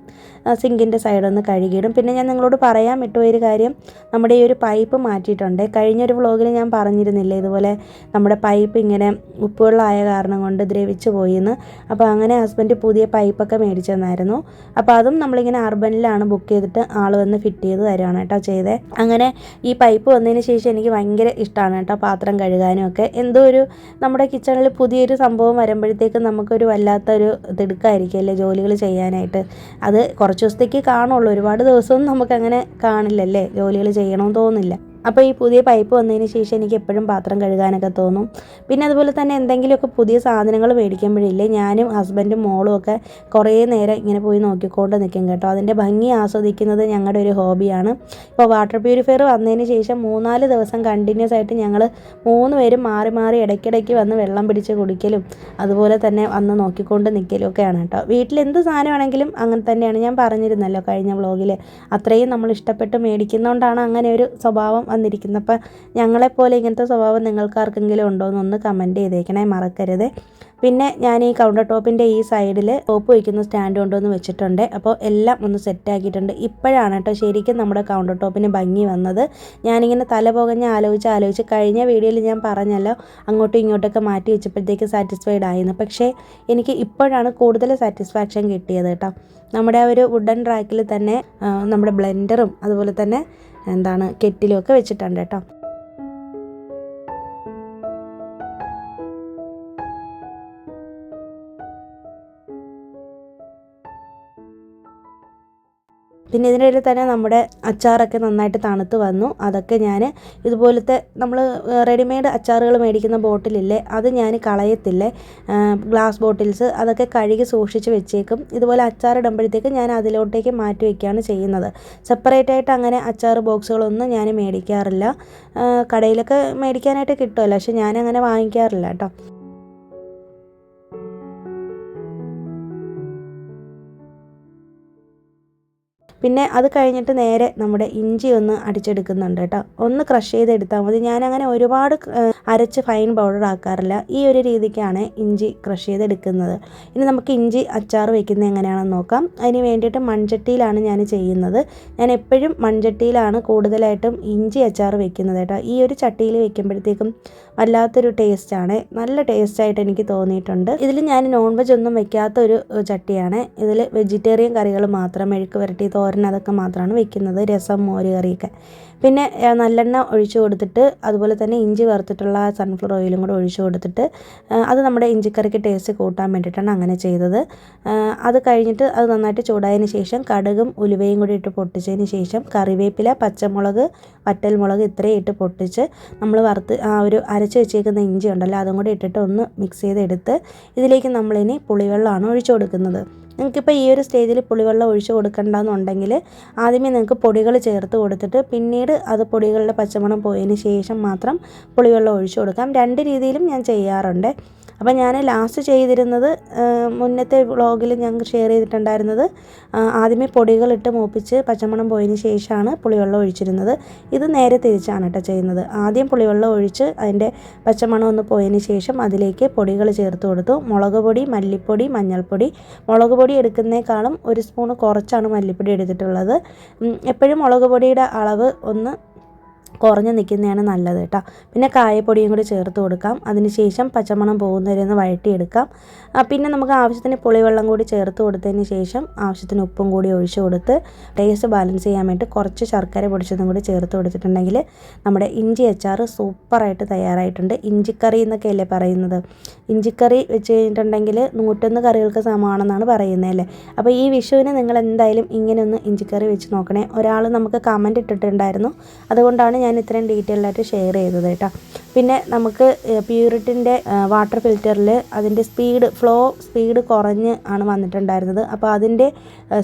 സിങ്കിൻ്റെ സൈഡൊന്ന് കഴുകിയിടും. പിന്നെ ഞാൻ നിങ്ങളോട് പറയാൻ വിട്ടുപോയൊരു കാര്യം, നമ്മുടെ ഈ ഒരു പൈപ്പ് മാറ്റിയിട്ടുണ്ട്. കഴിഞ്ഞൊരു വ്ളോഗിൽ ഞാൻ പറഞ്ഞിരുന്നില്ലേ ഇതുപോലെ നമ്മുടെ പൈപ്പ് ഇങ്ങനെ ഉപ്പുവെള്ളമായ കാരണം കൊണ്ട് ദ്രവിച്ചു പോയിന്ന്. അപ്പോൾ അങ്ങനെ ഹസ്ബൻഡ് പുതിയ പൈപ്പൊക്കെ മേടിച്ചു തന്നായിരുന്നു. അപ്പോൾ അതും നമ്മളിങ്ങനെ അർബനിലാണ് ബുക്ക് ചെയ്തിട്ട് ആൾ വന്ന് ഫിറ്റ് ചെയ്ത് തരുവാണ് കേട്ടോ ചെയ്തത്. അങ്ങനെ ഈ പൈപ്പ് വന്നതിന് ശേഷം എനിക്ക് ഭയങ്കര ഇഷ്ടമാണ് കേട്ടോ പാത്രം കഴുകാനും ഒക്കെ. എന്തോ ഒരു നമ്മുടെ കിച്ചണിൽ പുതിയൊരു സംഭവം വരുമ്പോഴത്തേക്ക് നമുക്കൊരു വല്ലാത്തൊരു തിടുക്കമായിരിക്കും അല്ലേ ജോലികൾ ചെയ്യാനായിട്ട്. അത് കുറച്ച് ദിവസത്തേക്ക് കാണുള്ളൂ, ഒരുപാട് ദിവസമൊന്നും നമുക്കങ്ങനെ കാണില്ലല്ലേ, ജോലികൾ ചെയ്യണമെന്ന് തോന്നില്ല. അപ്പോൾ ഈ പുതിയ പൈപ്പ് വന്നതിന് ശേഷം എനിക്ക് എപ്പോഴും പാത്രം കഴുകാനൊക്കെ തോന്നും. പിന്നെ അതുപോലെ തന്നെ എന്തെങ്കിലുമൊക്കെ പുതിയ സാധനങ്ങൾ മേടിക്കുമ്പോഴില്ലേ ഞാനും ഹസ്ബൻഡും മോളും ഒക്കെ കുറേ നേരം ഇങ്ങനെ പോയി നോക്കിക്കൊണ്ട് നിൽക്കും കേട്ടോ. അതിൻ്റെ ഭംഗി ആസ്വദിക്കുന്നത് ഞങ്ങളുടെ ഒരു ഹോബിയാണ്. ഇപ്പോൾ വാട്ടർ പ്യൂരിഫയർ വന്നതിന് ശേഷം 3-4 ദിവസം കണ്ടിന്യൂസ് ആയിട്ട് ഞങ്ങൾ 3 പേരും മാറി മാറി ഇടയ്ക്കിടയ്ക്ക് വന്ന് വെള്ളം പിടിച്ച് കുടിക്കലും അതുപോലെ തന്നെ വന്ന് നോക്കിക്കൊണ്ട് നിൽക്കലും ഒക്കെയാണ് കേട്ടോ. വീട്ടിൽ എന്ത് സാധനമാണെങ്കിലും അങ്ങനെ തന്നെയാണ്. ഞാൻ പറഞ്ഞിരുന്നല്ലോ കഴിഞ്ഞ വ്ളോഗിൽ, അത്രയും നമ്മൾ ഇഷ്ടപ്പെട്ട് മേടിക്കുന്നതുകൊണ്ടാണ് അങ്ങനെ ഒരു സ്വഭാവം വന്നിരിക്കുന്നത്. അപ്പം ഞങ്ങളെപ്പോലെ ഇങ്ങനത്തെ സ്വഭാവം നിങ്ങൾക്ക് ആർക്കെങ്കിലും ഉണ്ടോ എന്നൊന്ന് കമൻറ്റ് ചെയ്തേക്കണേ, മറക്കരുത്. പിന്നെ ഞാൻ ഈ കൗണ്ടർ ടോപ്പിൻ്റെ ഈ സൈഡിൽ സോപ്പ് വയ്ക്കുന്ന സ്റ്റാൻഡ് കൊണ്ടുവന്ന് വെച്ചിട്ടുണ്ട്. അപ്പോൾ എല്ലാം ഒന്ന് സെറ്റാക്കിയിട്ടുണ്ട്. ഇപ്പോഴാണ് കേട്ടോ ശരിക്കും നമ്മുടെ കൗണ്ടർ ടോപ്പിന് ഭംഗി വന്നത്. ഞാനിങ്ങനെ തല പുകഞ്ഞ് ആലോചിച്ച് കഴിഞ്ഞ വീഡിയോയിൽ ഞാൻ പറഞ്ഞല്ലോ അങ്ങോട്ടും ഇങ്ങോട്ടൊക്കെ മാറ്റി വെച്ചപ്പോഴത്തേക്ക് സാറ്റിസ്ഫൈഡ് ആയിരുന്നു. പക്ഷേ എനിക്ക് ഇപ്പോഴാണ് കൂടുതൽ സാറ്റിസ്ഫാക്ഷൻ കിട്ടിയത് കേട്ടോ. നമ്മുടെ ആ ഒരു വുഡൻ റാക്കിൽ തന്നെ നമ്മുടെ ബ്ലെൻഡറും അതുപോലെ തന്നെ കെറ്റിലും ഒക്കെ വെച്ചിട്ടുണ്ട് കേട്ടോ. പിന്നെ ഇതിനിടയിൽ തന്നെ നമ്മുടെ അച്ചാറൊക്കെ നന്നായിട്ട് തണുത്ത് വന്നു. അതൊക്കെ ഞാൻ ഇതുപോലത്തെ നമ്മൾ റെഡിമെയ്ഡ് അച്ചാറുകൾ മേടിക്കുന്ന ബോട്ടിലില്ലേ, അത് ഞാൻ കളയത്തില്ലേ, ഗ്ലാസ് ബോട്ടിൽസ് അതൊക്കെ കഴുകി സൂക്ഷിച്ച് വെച്ചേക്കും. ഇതുപോലെ അച്ചാർ ഇടുമ്പോഴത്തേക്ക് ഞാൻ അതിലോട്ടേക്ക് മാറ്റി വയ്ക്കുകയാണ് ചെയ്യുന്നത്. സെപ്പറേറ്റ് ആയിട്ട് അങ്ങനെ അച്ചാർ ബോക്സുകളൊന്നും ഞാൻ മേടിക്കാറില്ല. കടയിലൊക്കെ മേടിക്കാനായിട്ട് കിട്ടുമല്ലോ, പക്ഷെ ഞാനങ്ങനെ വാങ്ങിക്കാറില്ല കേട്ടോ. പിന്നെ അത് കഴിഞ്ഞിട്ട് നേരെ നമ്മുടെ ഇഞ്ചി ഒന്ന് അടിച്ചെടുക്കുന്നുണ്ട് കേട്ടോ. ഒന്ന് ക്രഷ് ചെയ്തെടുത്താൽ മതി. ഞാനങ്ങനെ ഒരുപാട് അരച്ച് ഫൈൻ പൗഡർ ആക്കാറില്ല. ഈ ഒരു രീതിക്കാണ് ഇഞ്ചി ക്രഷ് ചെയ്തെടുക്കുന്നത്. ഇനി നമുക്ക് ഇഞ്ചി അച്ചാർ വയ്ക്കുന്നത് എങ്ങനെയാണെന്ന് നോക്കാം. അതിന് വേണ്ടിയിട്ട് മൺചട്ടിയിലാണ് ഞാൻ ചെയ്യുന്നത്. ഞാൻ എപ്പോഴും മൺചട്ടിയിലാണ് കൂടുതലായിട്ടും ഇഞ്ചി അച്ചാർ വെക്കുന്നത് കേട്ടോ. ഈ ഒരു ചട്ടിയിൽ വെക്കുമ്പോഴത്തേക്കും വല്ലാത്തൊരു ടേസ്റ്റാണ്, നല്ല ടേസ്റ്റായിട്ട് എനിക്ക് തോന്നിയിട്ടുണ്ട്. ഇതിൽ ഞാൻ നോൺ വെജ് ഒന്നും വെക്കാത്തൊരു ചട്ടിയാണ്. ഇതിൽ വെജിറ്റേറിയൻ കറികൾ മാത്രം, മെഴുക്ക് വരട്ടി, തോരൻ അതൊക്കെ മാത്രമാണ് വെക്കുന്നത്, രസം, മോര് കറിയൊക്കെ. പിന്നെ നല്ലെണ്ണ ഒഴിച്ചു കൊടുത്തിട്ട് അതുപോലെ തന്നെ ഇഞ്ചി വറുത്തിട്ടുള്ള സൺഫ്ലവർ ഓയിലും കൂടെ ഒഴിച്ചു കൊടുത്തിട്ട് അത് നമ്മുടെ ഇഞ്ചിക്കറിക്ക് ടേസ്റ്റ് കൂട്ടാൻ വേണ്ടിയിട്ടാണ് അങ്ങനെ ചെയ്തത്. അത് കഴിഞ്ഞിട്ട് അത് നന്നായിട്ട് ചൂടായതിന് ശേഷം കടുകും ഉലുവയും കൂടി ഇട്ട് പൊട്ടിച്ചതിന് ശേഷം കറിവേപ്പില, പച്ചമുളക്, വറ്റൽമുളക് ഇത്രയും ഇട്ട് പൊട്ടിച്ച് നമ്മൾ ഒരു അരച്ച് വെച്ചേക്കുന്ന ഇഞ്ചി ഉണ്ടല്ലോ അതും കൂടി ഇട്ടിട്ട് ഒന്ന് മിക്സ് ചെയ്തെടുത്ത് ഇതിലേക്ക് നമ്മളിനി പുളിവെള്ളമാണ് ഒഴിച്ചു കൊടുക്കുന്നത്. നിങ്ങൾക്കിപ്പോൾ ഈ ഒരു സ്റ്റേജിൽ പുളിവെള്ളം ഒഴിച്ച് കൊടുക്കണ്ടെന്നുണ്ടെങ്കിൽ ആദ്യമേ നിങ്ങൾക്ക് പൊടികൾ ചേർത്ത് കൊടുത്തിട്ട് പിന്നീട് അത് പൊടികളുടെ പച്ചമണം പോയതിന് ശേഷം മാത്രം പുളിവെള്ളം ഒഴിച്ച് കൊടുക്കാം. 2 രീതിയിലും ഞാൻ ചെയ്യാറുണ്ട്. അപ്പോൾ ഞാൻ ലാസ്റ്റ് ചെയ്തിരുന്നത് മുന്നത്തെ വ്ളോഗിൽ ഞങ്ങൾ ഷെയർ ചെയ്തിട്ടുണ്ടായിരുന്നത് ആദ്യമേ പൊടികളിട്ട് മൂപ്പിച്ച് പച്ചമണം പോയതിന് ശേഷമാണ് പുളിവെള്ളം ഒഴിച്ചിരുന്നത്. ഇത് നേരെ തിരിച്ചാണ് കേട്ടോ ചെയ്യുന്നത്. ആദ്യം പുളിവെള്ളം ഒഴിച്ച് അതിൻ്റെ പച്ചമണം ഒന്ന് പോയതിന് ശേഷം അതിലേക്ക് പൊടികൾ ചേർത്ത് കൊടുത്തു. മുളക് പൊടി, മല്ലിപ്പൊടി, മഞ്ഞൾപ്പൊടി. മുളക് പൊടി എടുക്കുന്നതിനേക്കാളും 1 സ്പൂൺ കുറച്ചാണ് മല്ലിപ്പൊടി എടുത്തിട്ടുള്ളത്. എപ്പോഴും മുളക് പൊടിയുടെ അളവ് ഒന്ന് കുറഞ്ഞ് നിൽക്കുന്നതാണ് നല്ലത് കേട്ടോ. പിന്നെ കായപ്പൊടിയും കൂടി ചേർത്ത് കൊടുക്കാം. അതിനുശേഷം പച്ചമണം പോകുന്നവരെന്ന് വഴറ്റിയെടുക്കാം. പിന്നെ നമുക്ക് ആവശ്യത്തിന് പുളിവെള്ളം കൂടി ചേർത്ത് കൊടുത്തതിന് ശേഷം ആവശ്യത്തിന് ഉപ്പും കൂടി ഒഴിച്ച് കൊടുത്ത് ടേസ്റ്റ് ബാലൻസ് ചെയ്യാൻ വേണ്ടി കുറച്ച് ശർക്കര പൊടിച്ചതും കൂടി ചേർത്ത് കൊടുത്തിട്ടുണ്ടെങ്കിൽ നമ്മുടെ ഇഞ്ചി അച്ചാർ സൂപ്പറായിട്ട് തയ്യാറായിട്ടുണ്ട്. ഇഞ്ചിക്കറി എന്നൊക്കെയല്ലേ പറയുന്നത്. ഇഞ്ചിക്കറി വെച്ച് കഴിഞ്ഞിട്ടുണ്ടെങ്കിൽ 101 കറികൾക്ക് സമാണെന്നാണ് പറയുന്നത് അല്ലേ. അപ്പോൾ ഈ വിഷുവിന് നിങ്ങൾ എന്തായാലും ഇങ്ങനെ ഒന്ന് ഇഞ്ചിക്കറി വെച്ച് നോക്കണേ. ഒരാൾ നമുക്ക് കമൻറ്റ് ഇട്ടിട്ടുണ്ടായിരുന്നു, അതുകൊണ്ടാണ് ഞാൻ ഇത്രയും ഡീറ്റെയിൽഡായിട്ട് ഷെയർ ചെയ്തത് കേട്ടോ. പിന്നെ നമുക്ക് പ്യൂരിറ്റിൻ്റെ വാട്ടർ ഫിൽറ്ററിൽ അതിൻ്റെ ഫ്ലോ സ്പീഡ് കുറഞ്ഞ് ആണ് വന്നിട്ടുണ്ടായിരുന്നത്. അപ്പോൾ അതിൻ്റെ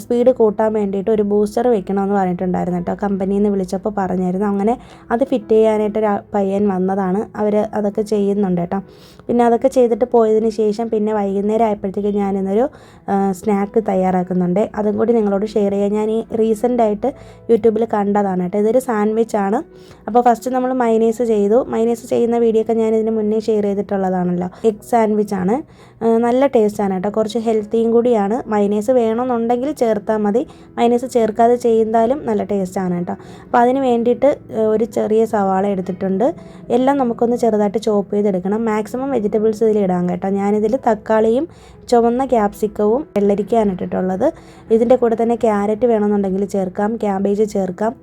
സ്പീഡ് കൂട്ടാൻ വേണ്ടിയിട്ട് ഒരു ബൂസ്റ്റർ വെക്കണമെന്ന് പറഞ്ഞിട്ടുണ്ടായിരുന്നു കേട്ടോ. കമ്പനിയിൽ നിന്ന് വിളിച്ചപ്പോൾ പറഞ്ഞായിരുന്നു. അങ്ങനെ അത് ഫിറ്റ് ചെയ്യാനായിട്ടൊരു പയ്യൻ വന്നതാണ്. അവർ അതൊക്കെ ചെയ്യുന്നുണ്ട് കേട്ടോ. പിന്നെ അതൊക്കെ ചെയ്തിട്ട് പോയതിന് ശേഷം പിന്നെ വൈകുന്നേരം ആയപ്പോഴത്തേക്ക് ഞാനിന്നൊരു സ്നാക്ക് തയ്യാറാക്കുന്നുണ്ട്. അതും കൂടി നിങ്ങളോട് ഷെയർ ചെയ്യാൻ ഞാൻ ഈ റീസെൻ്റായിട്ട് യൂട്യൂബിൽ കണ്ടതാണ് കേട്ടോ. ഇതൊരു സാൻഡ്വിച്ചാണ്. അപ്പോൾ ഫസ്റ്റ് നമ്മൾ മൈനേസ് ചെയ്തു. മൈനേസ് ചെയ്യുന്ന വീഡിയോ ഒക്കെ ഞാൻ ഇതിന് മുന്നേ ഷെയർ ചെയ്തിട്ടുള്ളതാണല്ലോ. എഗ് സാൻഡ്വിച്ചാണ്. നല്ല ടേസ്റ്റാണ് കേട്ടോ. കുറച്ച് ഹെൽത്തിയും കൂടിയാണ്. മൈനേസ് വേണമെന്നുണ്ടെങ്കിൽ ചേർത്താൽ മതി. മൈനേസ് ചേർക്കാതെ ചെയ്താലും നല്ല ടേസ്റ്റാണ് കേട്ടോ. അപ്പോൾ അതിന് വേണ്ടിയിട്ട് ഒരു ചെറിയ സവാള എടുത്തിട്ടുണ്ട്. എല്ലാം നമുക്കൊന്ന് ചെറുതായിട്ട് ചോപ്പ് ചെയ്തെടുക്കണം. മാക്സിമം വെജിറ്റബിൾസ് ഇതിൽ ഇടാം കേട്ടോ. ഞാനിതിൽ തക്കാളിയും ചുവന്ന ക്യാപ്സിക്കവും വെള്ളരിക്കയാണ് ഇട്ടിട്ടുള്ളത്. ഇതിൻ്റെ കൂടെ തന്നെ ക്യാരറ്റ് വേണമെന്നുണ്ടെങ്കിൽ ചേർക്കാം, ക്യാബേജ് ചേർക്കാം.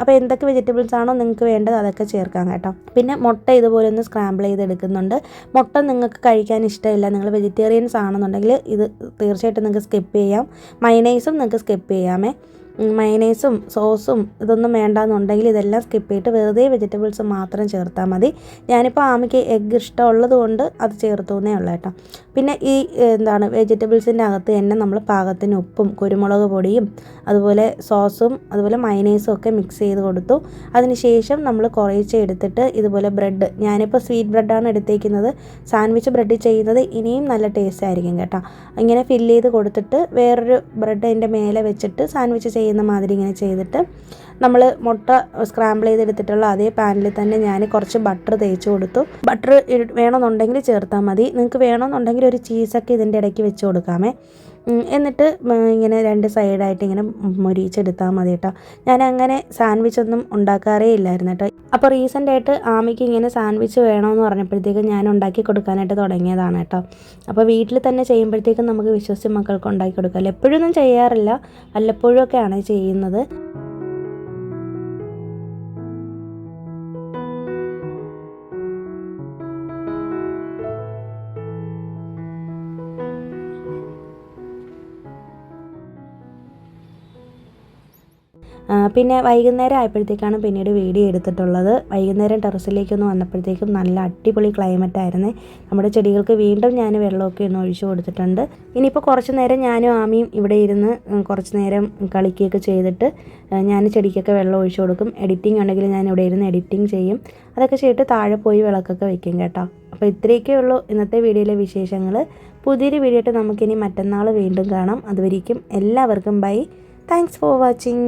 അപ്പോൾ എന്തൊക്കെ വെജിറ്റബിൾസ് ആണോ നിങ്ങൾക്ക് വേണ്ടത് അതൊക്കെ ചേർക്കാം കേട്ടോ. പിന്നെ മുട്ട ഇതുപോലെ ഒന്ന് സ്ക്രാമ്പിൾ ചെയ്തെടുക്കുന്നുണ്ട്. മുട്ട നിങ്ങൾക്ക് കഴിക്കാൻ ഇഷ്ടമില്ല, നിങ്ങൾ വെജിറ്റേറിയൻസ് ആണെന്നുണ്ടെങ്കിൽ ഇത് തീർച്ചയായിട്ടും നിങ്ങൾക്ക് സ്കിപ്പ് ചെയ്യാം. മയനൈസും നിങ്ങൾക്ക് സ്കിപ്പ് ചെയ്യാമേ. മയനൈസും സോസും ഇതൊന്നും വേണ്ടാന്നുണ്ടെങ്കിൽ ഇതെല്ലാം സ്കിപ്പ് ചെയ്തിട്ട് വെറുതെ വെജിറ്റബിൾസ് മാത്രം ചേർത്താൽ മതി. ഞാനിപ്പോൾ ആമിക്ക് എഗ്ഗ് ഇഷ്ടമുള്ളത് കൊണ്ട് അത് ചേർത്തുന്നേ ഉള്ളൂ കേട്ടോ. പിന്നെ ഈ വെജിറ്റബിൾസിൻ്റെ അകത്ത് തന്നെ നമ്മൾ പാകത്തിന് ഉപ്പും കുരുമുളക് പൊടിയും അതുപോലെ സോസും അതുപോലെ മയനൈസും ഒക്കെ മിക്സ് ചെയ്ത് കൊടുത്തു. അതിനുശേഷം നമ്മൾ കുറേശ്ശെ എടുത്തിട്ട് ഇതുപോലെ ബ്രെഡ്, ഞാനിപ്പോൾ സ്വീറ്റ് ബ്രെഡാണ് എടുത്തേക്കുന്നത്. സാൻഡ്വിച്ച് ബ്രെഡ് ചെയ്യുന്നത് ഇനിയും നല്ല ടേസ്റ്റ് ആയിരിക്കും കേട്ടോ. ഇങ്ങനെ ഫില്ല് ചെയ്ത് കൊടുത്തിട്ട് വേറൊരു ബ്രെഡ് അതിൻ്റെ മേലെ വെച്ചിട്ട് സാൻഡ്വിച്ച് ചെയ്യുന്ന മാതിരി ഇങ്ങനെ ചെയ്തിട്ട് നമ്മൾ മുട്ട സ്ക്രാമ്പിൾ ചെയ്തെടുത്തിട്ടുള്ള അതേ പാനിൽ തന്നെ ഞാൻ കുറച്ച് ബട്ടർ തേച്ച് കൊടുത്തു. ബട്ടർ വേണമെന്നുണ്ടെങ്കിൽ ചേർത്താൽ മതി. നിങ്ങൾക്ക് വേണമെന്നുണ്ടെങ്കിൽ ഒരു ചീസൊക്കെ ഇതിൻ്റെ ഇടയ്ക്ക് വെച്ച് കൊടുക്കാമേ. എന്നിട്ട് ഇങ്ങനെ 2 സൈഡായിട്ട് ഇങ്ങനെ മൊരിച്ചെടുത്താൽ മതി കേട്ടോ. ഞാൻ അങ്ങനെ സാൻഡ്വിച്ച് ഒന്നും ഉണ്ടാക്കാറേ ഇല്ലായിരുന്നു കേട്ടോ. അപ്പോൾ റീസെൻ്റായിട്ട് ആമിക്ക് ഇങ്ങനെ സാൻഡ്വിച്ച് വേണമെന്ന് പറഞ്ഞപ്പോഴത്തേക്കും ഞാൻ ഉണ്ടാക്കി കൊടുക്കാനായിട്ട് തുടങ്ങിയതാണ് കേട്ടോ. അപ്പോൾ വീട്ടിൽ തന്നെ ചെയ്യുമ്പോഴത്തേക്കും നമുക്ക് വിശ്വസിച്ച് മക്കൾക്ക് ഉണ്ടാക്കി കൊടുക്കാമല്ലോ. എപ്പോഴൊന്നും ചെയ്യാറില്ല, വല്ലപ്പോഴും ഒക്കെയാണ് ചെയ്യുന്നത്. പിന്നെ വൈകുന്നേരം ആയപ്പോഴത്തേക്കാണ് പിന്നീട് വീഡിയോ എടുത്തിട്ടുള്ളത്. വൈകുന്നേരം ടെറസിലേക്കൊന്ന് വന്നപ്പോഴത്തേക്കും നല്ല അടിപൊളി ക്ലൈമറ്റ് ആയിരുന്നേ. നമ്മുടെ ചെടികൾക്ക് വീണ്ടും ഞാൻ വെള്ളമൊക്കെ ഒന്ന് ഒഴിച്ചു കൊടുത്തിട്ടുണ്ട്. ഇനിയിപ്പോൾ കുറച്ച് നേരം ഞാനും ആമിയും ഇവിടെ ഇരുന്ന് കുറച്ച് നേരം കളിക്കുകയൊക്കെ ചെയ്തിട്ട് ഞാൻ ചെടിക്കൊക്കെ വെള്ളം ഒഴിച്ചു കൊടുക്കും. എഡിറ്റിംഗ് ഉണ്ടെങ്കിൽ ഞാൻ ഇവിടെ ഇരുന്ന് എഡിറ്റിംഗ് ചെയ്യും. അതൊക്കെ ചെയ്തിട്ട് താഴെ പോയി വിളക്കൊക്കെ വെക്കും കേട്ടോ. അപ്പോൾ ഇത്രയൊക്കെ ഉള്ളൂ ഇന്നത്തെ വീഡിയോയിലെ വിശേഷങ്ങൾ. പുതിയൊരു വീഡിയോ ആയിട്ട് നമുക്കിനി മറ്റന്നാൾ വീണ്ടും കാണാം. അതുവരേക്കും എല്ലാവർക്കും ബൈ. Thanks for watching.